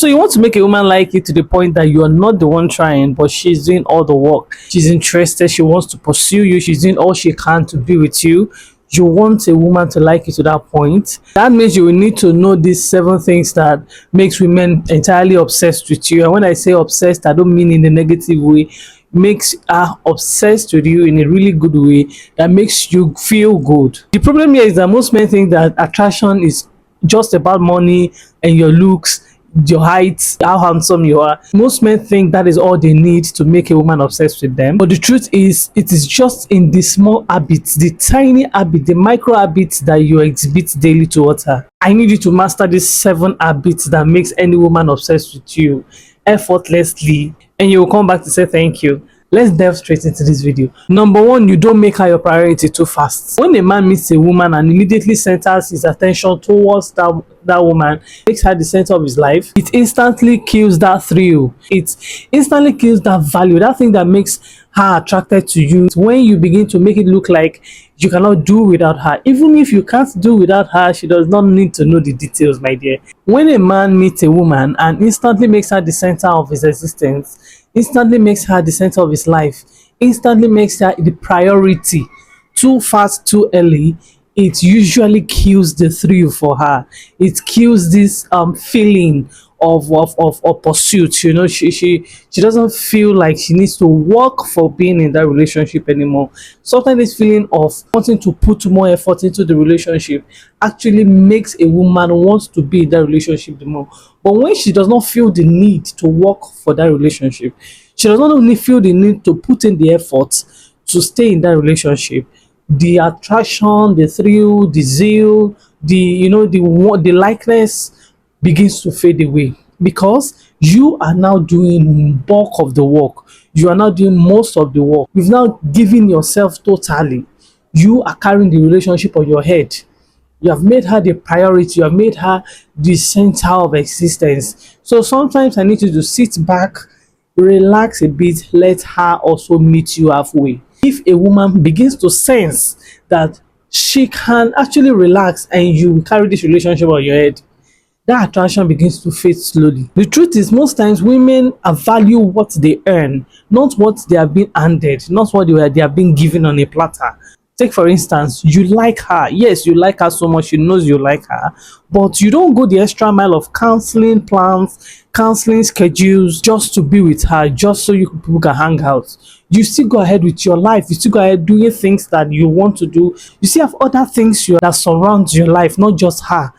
So you want to make a woman like you to the point that you are not the one trying, but she's doing all the work. She's interested, she wants to pursue you, she's doing all she can to be with you. You want a woman to like you to that point. That means you will need to know these 7 things that makes women entirely obsessed with you. And when I say obsessed, I don't mean in a negative way. Makes her obsessed with you in a really good way that makes you feel good. The problem here is that most men think that attraction is just about money and your looks, your height, how handsome you are. Most men think that is all they need to make a woman obsessed with them. But the truth is, it is just in the small habits, the tiny habits, the micro habits that you exhibit daily towards her. I need you to master these 7 habits that makes any woman obsessed with you effortlessly, and you will come back to say thank you. Let's delve straight into this video. Number 1, you don't make her your priority too fast. When a man meets a woman and immediately centers his attention towards that woman, makes her the center of his life, it instantly kills that thrill. It instantly kills that value, that thing that makes her attracted to you. When you begin to make it look like you cannot do without her. Even if you can't do without her, she does not need to know the details, my dear. When a man meets a woman and instantly makes her the center of his existence, instantly makes her the center of his life, instantly makes her the priority too fast, too early, it usually kills the thrill for her. It kills this feeling of pursuit. You know, she doesn't feel like she needs to work for being in that relationship anymore. Sometimes this feeling of wanting to put more effort into the relationship actually makes a woman want to be in that relationship the more. But when she does not feel the need to work for that relationship, she does not only feel the need to put in the effort to stay in that relationship, the attraction, the thrill, the zeal, the likeness begins to fade away, because you are now doing bulk of the work. You are now doing most of the work. You've now given yourself totally. You are carrying the relationship on your head. You have made her the priority. You have made her the center of existence. So sometimes I need you to sit back, relax a bit, let her also meet you halfway. If a woman begins to sense that she can actually relax and you carry this relationship on your head, that attraction begins to fade slowly. The truth is, most times women value what they earn, not what they have been handed, not what they have been given on a platter. Take for instance, you like her. Yes, you like her so much, she knows you like her, but you don't go the extra mile of counseling plans, counseling schedules just to be with her, just so you people can hang out. You still go ahead with your life. You still go ahead doing things that you want to do. You still have other things that surround your life, not just her.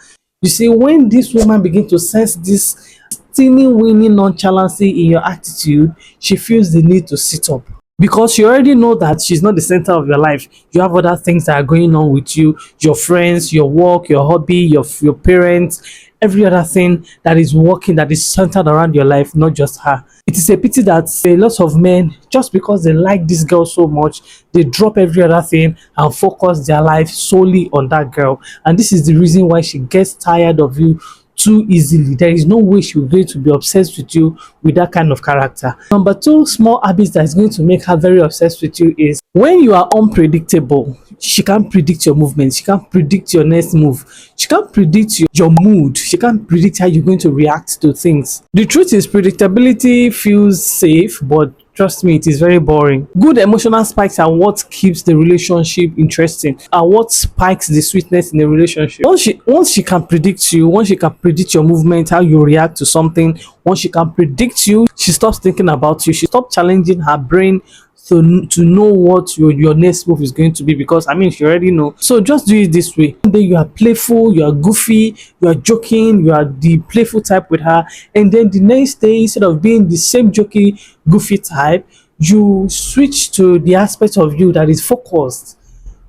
You see, when this woman begins to sense this steaming, winning nonchalancy in your attitude, she feels the need to sit up. Because you already know that she's not the center of your life. You have other things that are going on with you, your friends, your work, your hobby, your parents, every other thing that is working, that is centered around your life, not just her. It is a pity that a lot of men, just because they like this girl so much, they drop every other thing and focus their life solely on that girl. And this is the reason why she gets tired of you too easily. There is no way she will going to be obsessed with you with that kind of character. Number 2 small habits that is going to make her very obsessed with you is when you are unpredictable. She can't predict your movements. She can't predict your next move. She can't predict your mood. She can't predict how you're going to react to things. The truth is, predictability feels safe, but trust me, it is very boring. Good emotional spikes are what keeps the relationship interesting, are what spikes the sweetness in the relationship. Once she can predict you, once she can predict your movement, how you react to something, once she can predict you, she stops thinking about you. She stops challenging her brain to know what your next move is going to be, because I mean, she already know. So just do it this way. One day you are playful, you are goofy, you are joking, you are the playful type with her, and then the next day, instead of being the same jokey goofy type, you switch to the aspect of you that is focused.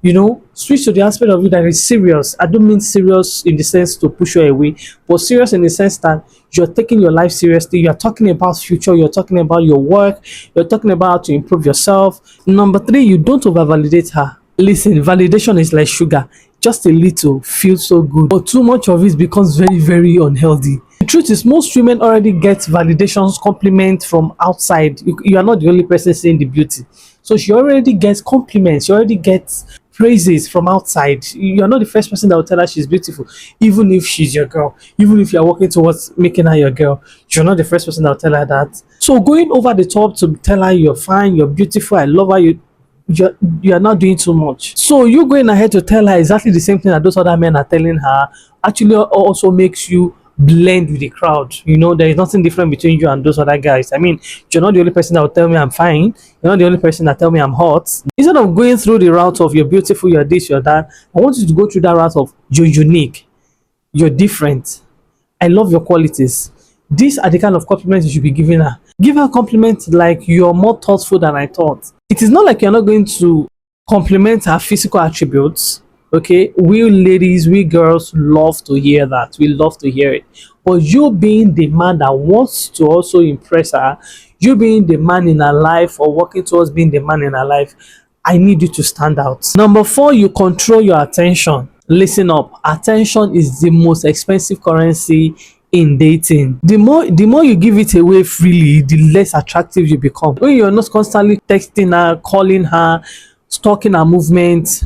You know, switch to the aspect of you that is serious. I don't mean serious in the sense to push you away, but serious in the sense that you're taking your life seriously. You're talking about future. You're talking about your work. You're talking about how to improve yourself. Number 3, you don't over-validate her. Listen, validation is like sugar. Just a little feels so good, but too much of it becomes very, very unhealthy. The truth is, most women already get validations, compliments from outside. You are not the only person seeing the beauty. So she already gets compliments. She already gets praises from outside. You're not the first person that will tell her she's beautiful, even if she's your girl, even if you're working towards making her your girl. You're not the first person that will tell her that. So going over the top to tell her you're fine, you're beautiful, I love her, you're not doing too much. So you going ahead to tell her exactly the same thing that those other men are telling her actually also makes you blend with the crowd. You know, there is nothing different between you and those other guys. I mean, you're not the only person that will tell me I'm fine. You're not the only person that tell me I'm hot. Instead of going through the route of you're beautiful, you're this, you're that, I want you to go through that route of you're unique, you're different, I love your qualities. These are the kind of compliments you should be giving her. Give her compliments like you're more thoughtful than I thought. It is not like you're not going to compliment her physical attributes. Okay, we ladies, we girls love to hear that. We love to hear it. But you being the man that wants to also impress her, you being the man in her life or working towards being the man in her life, I need you to stand out. Number four, you control your attention. Listen up. Attention is the most expensive currency in dating. The more you give it away freely, the less attractive you become. When you're not constantly texting her, calling her, stalking her movements,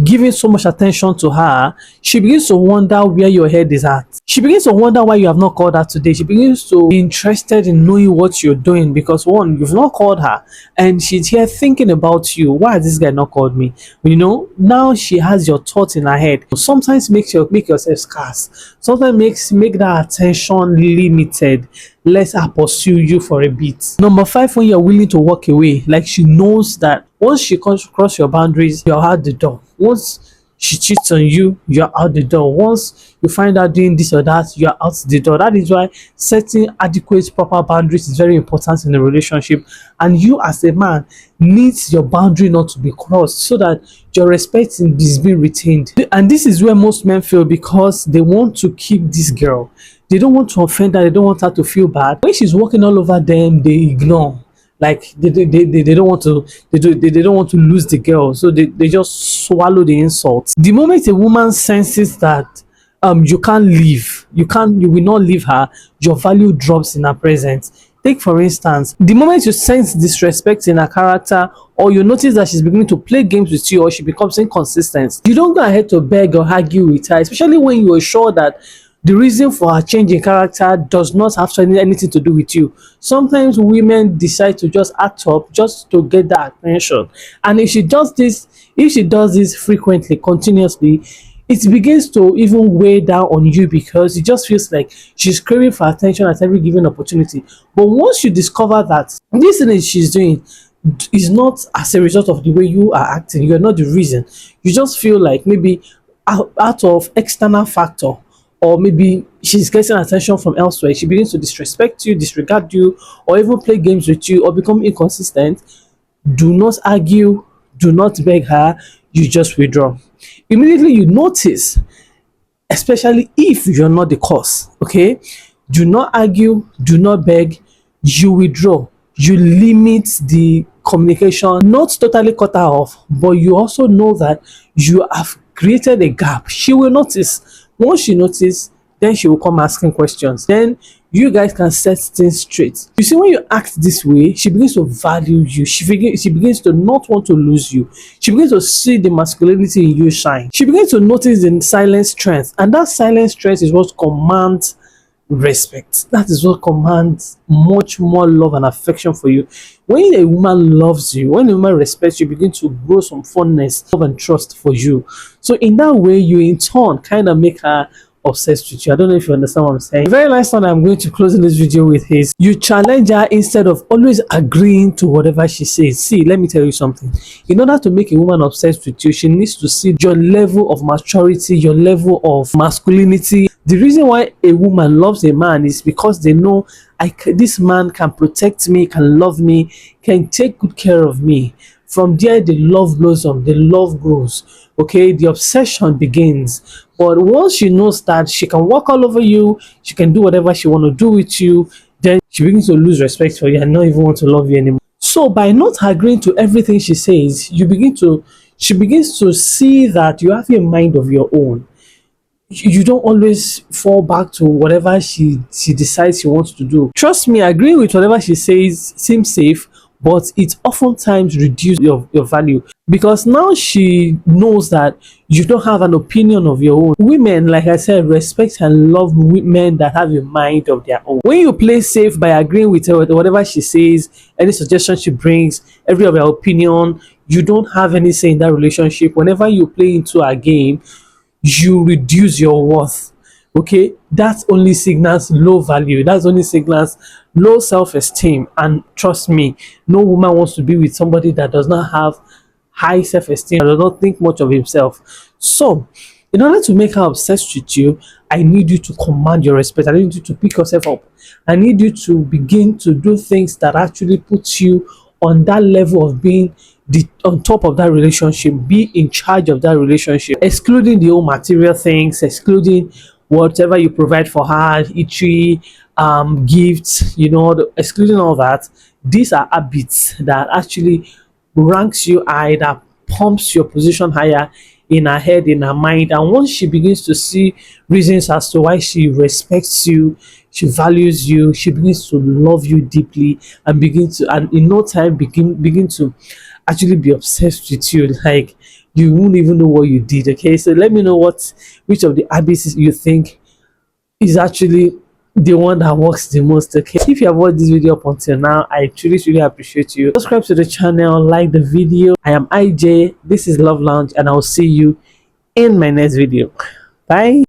giving so much attention to her, she begins to wonder where your head is at. She begins to wonder why you have not called her today. She begins to be interested in knowing what you're doing because one, you've not called her and she's here thinking about you. Why has this guy not called me? You know, now she has your thoughts in her head. Sometimes make yourself scarce. Sometimes make that attention limited. Let her pursue you for a bit. Number five, when you're willing to walk away, like she knows that once she comes across your boundaries, you're out the door. Once she cheats on you, you're out the door. Once you find out doing this or that, you're out the door. That is why setting adequate, proper boundaries is very important in a relationship. And you as a man needs your boundary not to be crossed so that your respect is being retained. And this is where most men fail because they want to keep this girl. They don't want to offend her. They don't want her to feel bad. When she's walking all over them, they ignore. Like they don't want to they don't want to lose the girl, so they just swallow the insults. The moment a woman senses that you can't leave, you will not leave her, your value drops in her presence. Take for instance, the moment you sense disrespect in her character or you notice that she's beginning to play games with you or she becomes inconsistent, you don't go ahead to beg or argue with her, especially when you are sure that the reason for her change in character does not have anything to do with you. Sometimes women decide to just act up just to get that attention. And if she does this frequently, continuously, it begins to even weigh down on you because it just feels like she's craving for attention at every given opportunity. But once you discover that this thing that she's doing is not as a result of the way you are acting, you're not the reason. You just feel like maybe out of external factor, or maybe she's getting attention from elsewhere, she begins to disrespect you, disregard you, or even play games with you, or become inconsistent. Do not argue, do not beg her, you just withdraw. Immediately you notice, especially if you're not the cause, okay? Do not argue, do not beg, you withdraw. You limit the communication, not totally cut her off, but you also know that you have created a gap. She will notice. Once she notices, then she will come asking questions. Then you guys can set things straight. You see, when you act this way, she begins to value you. She begins to not want to lose you. She begins to see the masculinity in you shine. She begins to notice the silent strength. And that silent strength is what commands respect. That is what commands much more love and affection for you. When a woman loves you, when a woman respects you, begin to grow some fondness, love and trust for you. So in that way, you in turn kind of make her obsessed with you. I don't know if you understand what I'm saying. The very last one I'm going to close in this video with is you challenge her instead of always agreeing to whatever she says. See, let me tell you something. In order to make a woman obsessed with you, she needs to see your level of maturity, your level of masculinity. The reason why a woman loves a man is because they know this man can protect me, can love me, can take good care of me. From there, the love blossoms, the love grows. Okay, the obsession begins. But once she knows that she can walk all over you, she can do whatever she want to do with you, then she begins to lose respect for you and not even want to love you anymore. So by not agreeing to everything she says, she begins to see that you have a mind of your own. You don't always fall back to whatever she decides she wants to do. Trust me, agreeing with whatever she says seems safe, but it oftentimes reduces your value. because now she knows that you don't have an opinion of your own. Women, like I said, respect and love women that have a mind of their own. When you play safe by agreeing with her, whatever she says, any suggestion she brings, every of her opinion, you don't have any say in that relationship. Whenever you play into a game, you reduce your worth. Okay, that only signals low value, that's only signals low self-esteem. And trust me, no woman wants to be with somebody that does not have high self-esteem, that does not think much of himself. So in order to make her obsessed with you, I need you to command your respect. I need you to pick yourself up. I need you to begin to do things that actually put you on that level of being on top of that relationship, be in charge of that relationship, excluding the whole material things, excluding whatever you provide for her, eatery, gifts, excluding all that. These are habits that actually ranks you high, that pumps your position higher in her head, in her mind. And once she begins to see reasons as to why she respects you, she values you, she begins to love you deeply, and in no time begin to actually be obsessed with you. Like, you won't even know what you did. Okay, so let me know which of the habits you think is actually the one that works the most. Okay, if you have watched this video up until now, I truly appreciate you. Subscribe to the channel, like the video. I am IJ, this is Love Lounge, and I'll see you in my next video. Bye.